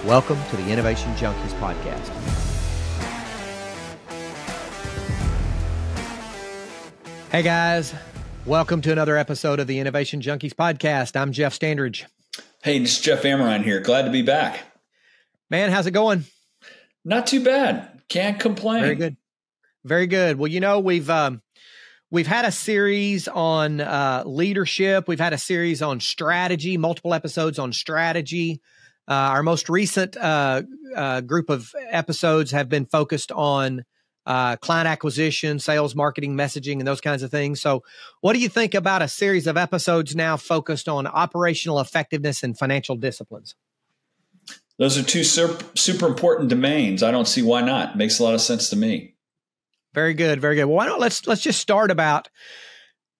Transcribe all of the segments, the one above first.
Welcome to the Innovation Junkies podcast. Hey guys, welcome to another episode of the Innovation Junkies podcast. I'm Jeff Standridge. Hey, this is Jeff Amrine here. Glad to be back. Man, how's it going? Not too bad. Can't complain. Very good. Very good. Well, you know, we've had a series on leadership. We've had a series on strategy, multiple episodes on strategy. Our most recent group of episodes have been focused on client acquisition, sales, marketing, messaging, and those kinds of things. So what do you think about a series of episodes now focused on operational effectiveness and financial disciplines? Those are two super important domains. I don't see why not. Makes a lot of sense to me. Very good. Very good. Well, why don't let's just start about,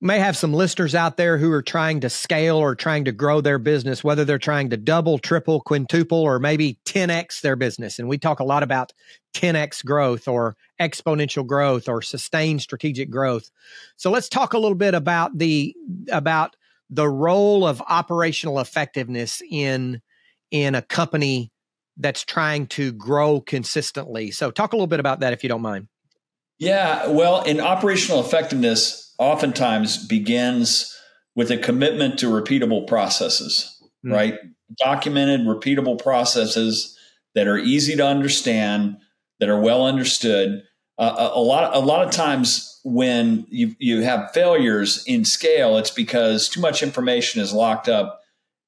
may have some listeners out there who are trying to scale or trying to grow their business, whether they're trying to double, triple, quintuple, or maybe 10x their business. And we talk a lot about 10x growth or exponential growth or sustained strategic growth. So let's talk a little bit about the role of operational effectiveness in a company that's trying to grow consistently. So talk a little bit about that if you don't mind. Yeah, well, in operational effectiveness, oftentimes begins with a commitment to repeatable processes, right? Documented, repeatable processes that are easy to understand, that are well understood. A lot of times when you have failures in scale, it's because too much information is locked up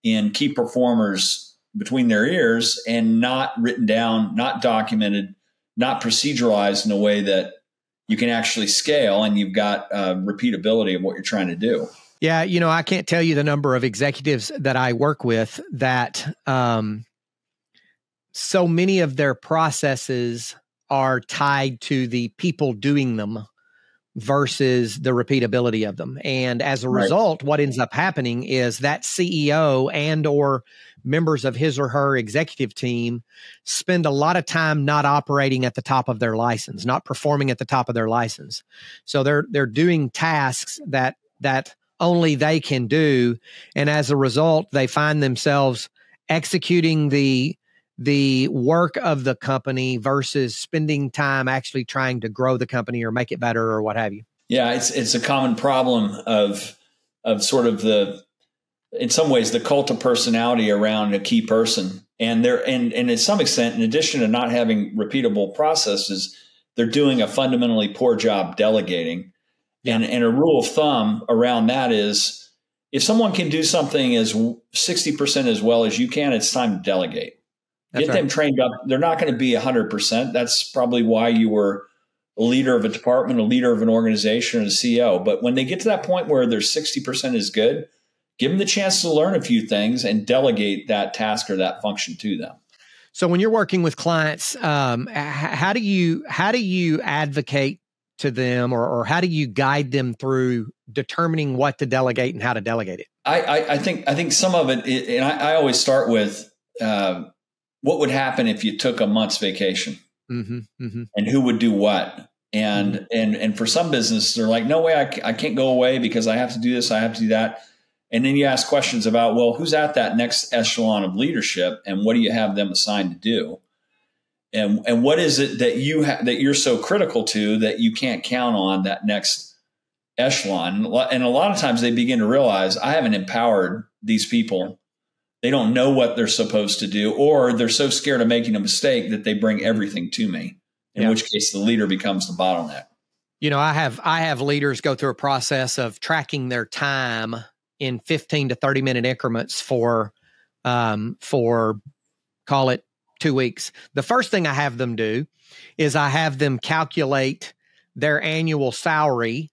in key performers between their ears and not written down, not documented, not proceduralized in a way that you can actually scale and you've got repeatability of what you're trying to do. Yeah. You know, I can't tell you the number of executives that I work with that so many of their processes are tied to the people doing them versus the repeatability of them. And as a result, what ends up happening is that CEO and or members of his or her executive team spend a lot of time not operating at the top of their license, not performing at the top of their license. So they're doing tasks that only they can do. And as a result, they find themselves executing the work of the company versus spending time actually trying to grow the company or make it better or what have you. Yeah, it's a common problem of sort of in some ways, the cult of personality around a key person. And to some extent, in addition to not having repeatable processes, they're doing a fundamentally poor job delegating. Yeah. And a rule of thumb around that is if someone can do something as 60% as well as you can, it's time to delegate. Get them trained up. They're not going to be 100%. That's probably why you were a leader of a department, a leader of an organization, or a CEO. But when they get to that point where their 60% is good, give them the chance to learn a few things and delegate that task or that function to them. So when you're working with clients, how do you advocate to them or how do you guide them through determining what to delegate and how to delegate it? I think some of it, and I always start with what would happen if you took a month's vacation, and who would do what. And for some businesses, they're like, no way, I can't go away because I have to do this, I have to do that. And then you ask questions about, well, who's at that next echelon of leadership and what do you have them assigned to do? And what is it that that you're so critical to that you can't count on that next echelon? And a lot of times they begin to realize I haven't empowered these people. They don't know what they're supposed to do, or they're so scared of making a mistake that they bring everything to me, in which case the leader becomes the bottleneck. You know, I have leaders go through a process of tracking their time in 15 to 30 minute increments for call it 2 weeks. The first thing I have them do is I have them calculate their annual salary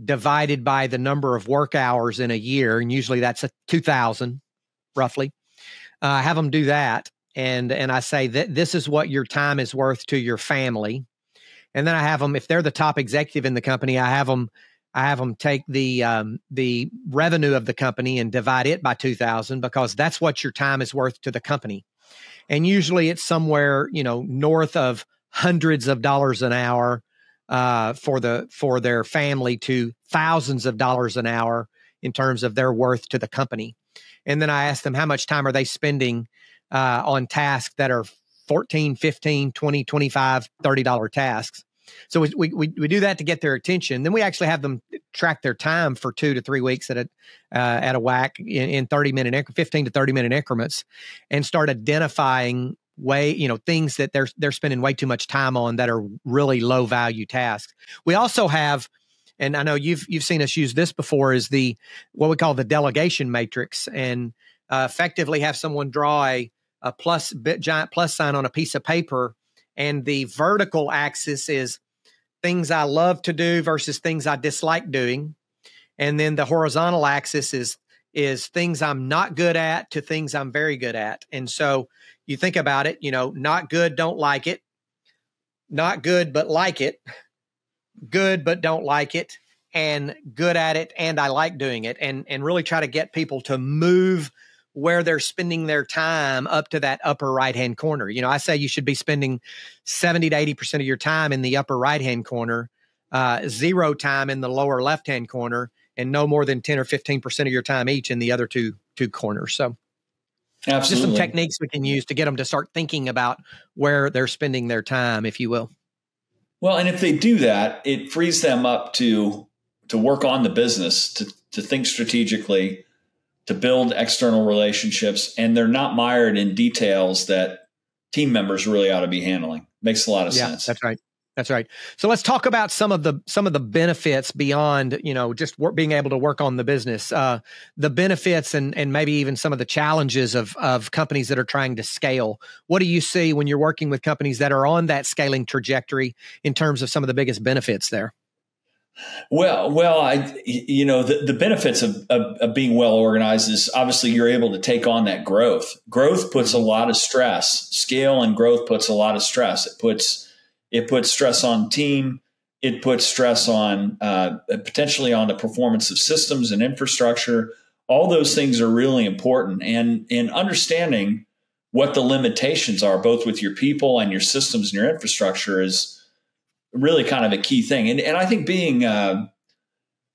divided by the number of work hours in a year. And usually that's 2,000 roughly. I have them do that. And I say that this is what your time is worth to your family. And then I have them, if they're the top executive in the company, I have them take the revenue of the company and divide it by 2,000 because that's what your time is worth to the company. And usually it's somewhere, north of hundreds of dollars an hour for their family to thousands of dollars an hour in terms of their worth to the company. And then I ask them how much time are they spending on tasks that are 14, 15, 20, 25, $30 tasks. So we do that to get their attention. Then we actually have them track their time for 2 to 3 weeks at a whack in 15 to 30 minute increments, and start identifying things that they're spending way too much time on that are really low value tasks. We also have, and I know you've seen us use this before, is what we call the delegation matrix, and effectively have someone draw a giant plus sign on a piece of paper, and the vertical axis is things I love to do versus things I dislike doing, and then the horizontal axis is things I'm not good at to things I'm very good at. And so you think about it, not good, don't like it, not good but like it, good but don't like it, and good at it and I like doing it, and really try to get people to move where they're spending their time up to that upper right-hand corner. I say you should be spending 70 to 80% of your time in the upper right-hand corner, 0 time in the lower left-hand corner, and no more than 10 or 15% of your time each in the other two corners. So absolutely, just some techniques we can use to get them to start thinking about where they're spending their time, if you will. Well, and if they do that, it frees them up to work on the business, to think strategically, to build external relationships, and they're not mired in details that team members really ought to be handling. Makes a lot of sense. That's right. That's right. So let's talk about some of the benefits beyond, just being able to work on the business, the benefits and maybe even some of the challenges of companies that are trying to scale. What do you see when you're working with companies that are on that scaling trajectory in terms of some of the biggest benefits there? Well, the benefits of being well organized is obviously you're able to take on that growth. Growth puts a lot of stress. Scale and growth puts a lot of stress. It puts stress on team. It puts stress on potentially on the performance of systems and infrastructure. All those things are really important, and in understanding what the limitations are, both with your people and your systems and your infrastructure, is really kind of a key thing. And I think being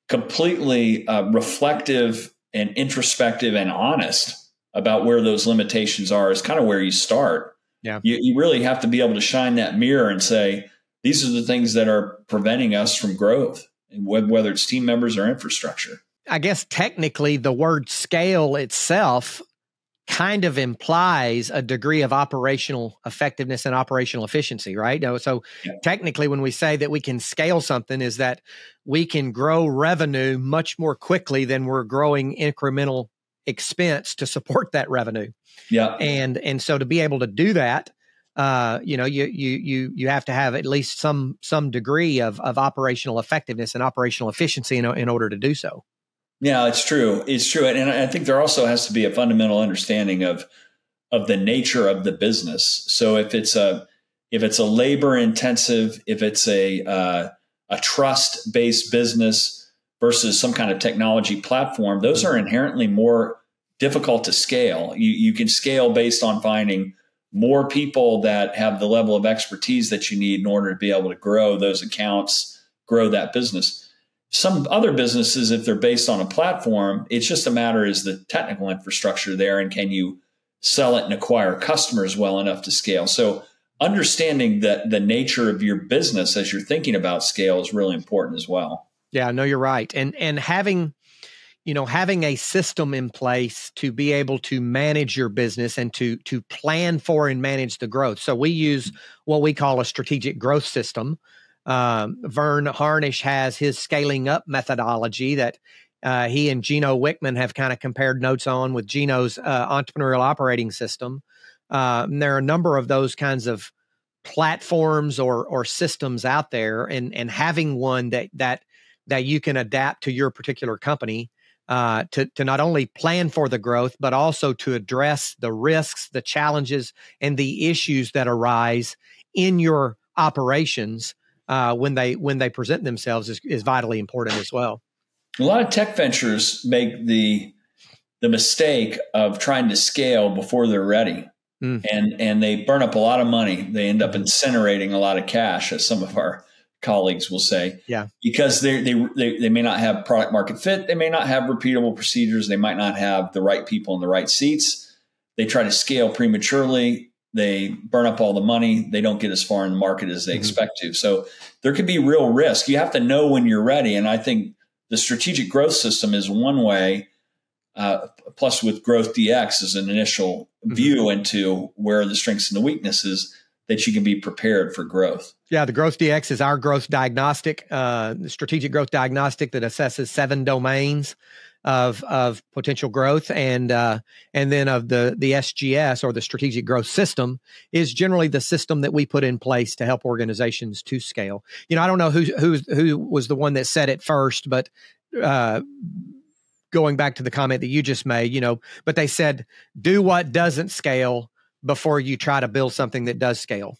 completely reflective and introspective and honest about where those limitations are is kind of where you start. Yeah. You really have to be able to shine that mirror and say, these are the things that are preventing us from growth, whether it's team members or infrastructure. I guess technically the word scale itself kind of implies a degree of operational effectiveness and operational efficiency, right? So technically, when we say that we can scale something, is that we can grow revenue much more quickly than we're growing incremental expense to support that revenue. Yeah. And so to be able to do that, you have to have at least some degree of operational effectiveness and operational efficiency in order to do so. Yeah, it's true. It's true. And I think there also has to be a fundamental understanding of the nature of the business. So if it's a labor intensive, if it's a trust based business versus some kind of technology platform, those are inherently more difficult to scale. You can scale based on finding more people that have the level of expertise that you need in order to be able to grow those accounts, grow that business. Some other businesses, if they're based on a platform, it's just a matter, is the technical infrastructure there, and can you sell it and acquire customers well enough to scale? So understanding that the nature of your business as you're thinking about scale is really important as well. Yeah, no, you're right. And having a system in place to be able to manage your business and to plan for and manage the growth. So we use what we call a strategic growth system. Vern Harnish has his scaling up methodology that he and Gino Wickman have kind of compared notes on with Gino's entrepreneurial operating system. And there are a number of those kinds of platforms or systems out there, and having one that you can adapt to your particular company to not only plan for the growth, but also to address the risks, the challenges, and the issues that arise in your operations when they present themselves is vitally important as well. A lot of tech ventures make the mistake of trying to scale before they're ready. And they burn up a lot of money. They end up incinerating a lot of cash, as some of our colleagues will say. Yeah. Because they may not have product market fit. They may not have repeatable procedures. They might not have the right people in the right seats. they try to scale prematurely. They burn up all the money. They don't get as far in the market as they expect to. So there could be real risk. You have to know when you're ready. And I think the strategic growth system is one way, plus with Growth DX is an initial view into where the strengths and the weaknesses that you can be prepared for growth. Yeah, the Growth DX is our growth diagnostic, the strategic growth diagnostic that assesses 7 domains of potential growth, and then of the SGS, or the strategic growth system, is generally the system that we put in place to help organizations to scale. I don't know who was the one that said it first, but going back to the comment that you just made, but they said, do what doesn't scale before you try to build something that does scale.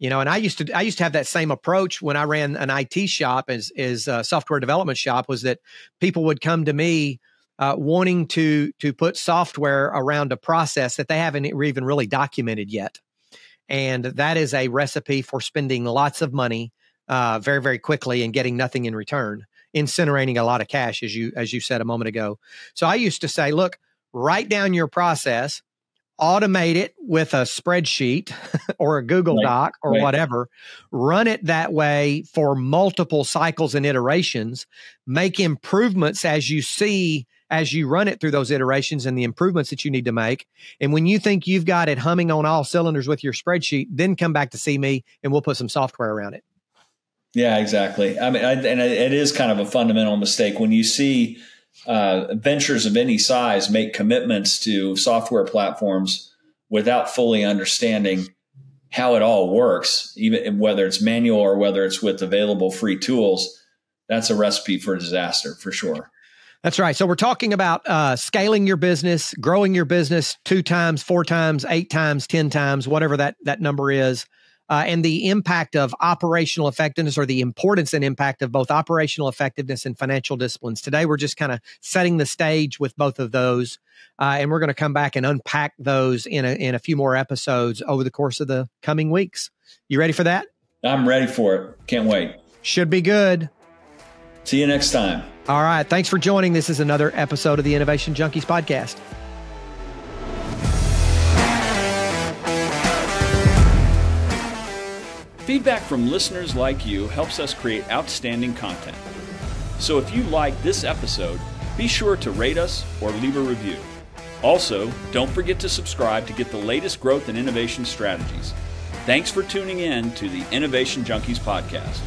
And I used to have that same approach when I ran an IT shop as a software development shop, was that people would come to me wanting to put software around a process that they haven't even really documented yet. And that is a recipe for spending lots of money very, very quickly and getting nothing in return, incinerating a lot of cash, as you said a moment ago. So I used to say, look, write down your process, automate it with a spreadsheet or a Google Doc or whatever, run it that way for multiple cycles and iterations, make improvements as you run it through those iterations and the improvements that you need to make. And when you think you've got it humming on all cylinders with your spreadsheet, then come back to see me and we'll put some software around it. Yeah, exactly. I mean, and it is kind of a fundamental mistake when you see ventures of any size make commitments to software platforms without fully understanding how it all works, even whether it's manual or whether it's with available free tools. That's a recipe for disaster, for sure. That's right. So we're talking about scaling your business, growing your business 2 times, 4 times, 8 times, 10 times, whatever that number is. And the impact of operational effectiveness, or the importance and impact of both operational effectiveness and financial disciplines. Today, we're just kind of setting the stage with both of those. And we're going to come back and unpack those in a few more episodes over the course of the coming weeks. You ready for that? I'm ready for it. Can't wait. Should be good. See you next time. All right. Thanks for joining. This is another episode of the Innovation Junkies podcast. Feedback from listeners like you helps us create outstanding content. So if you like this episode, be sure to rate us or leave a review. Also, don't forget to subscribe to get the latest growth and innovation strategies. Thanks for tuning in to the Innovation Junkies podcast.